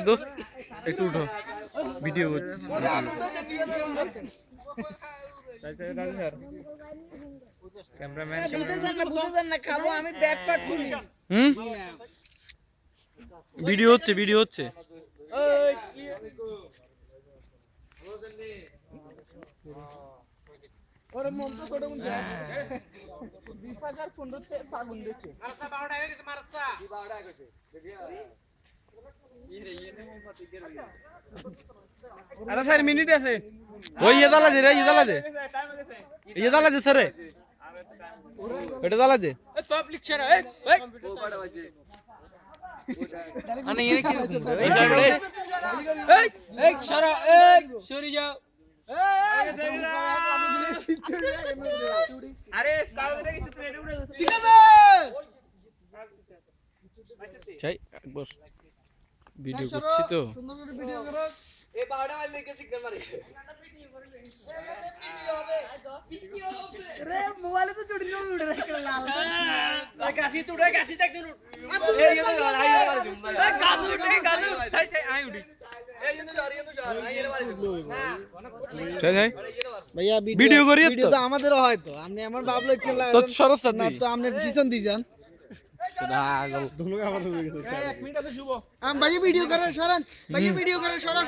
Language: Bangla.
दोस्त একটু উঠো ভিডিও করছি ক্যামেরাম্যান বুঝেছেন না খাবো আমি ব্যাক কাট করি ভিডিও হচ্ছে ওরে মন তো ছোট কোন শেষ 20000 15 তে ফাগুন দিচ্ছে মারসা 12 টাকা গেছে মারসা 12 টাকা গেছে আরে স্যার মিনিট আছে ওই ये डाला दे रे ये डाला दे सर এটা डाला दे टॉप लेक्चर है ओ बड़ा बजे अने ये কি ए शरा ए सॉरी जाओ আরে কাল থেকে কিছু রেডি উড়ে যাচ্ছে ঠিক আছে চাই একবার ভিডিও করছি তো সুন্দর করে ভিডিও করো এই 12টা বাজে দেখে সিগন্যাল মারি ভিডিও হবে রে মোবাইলে তো চুড়ি উড়ে রাখে লাল এই গাছি তো উড়ে গাছি দেখ এই ये तो आई मार दूं गासू के गासू सही सही आई उड़ी এই জন্য যা রিয়া তো যা आई এর মারি না চাই চাই ভাইয়া ভিডিও করি তো আমাদেরও হয় তো আপনি আমার বাবলে চেলা তো সরস না তো আপনি পিছন দি যান পাগল দুলুকা আমার হয়ে গেছে 1 মিনিট আছে শুভ ভাইয়া ভিডিও করেন সরান ভাইয়া ভিডিও করেন সরা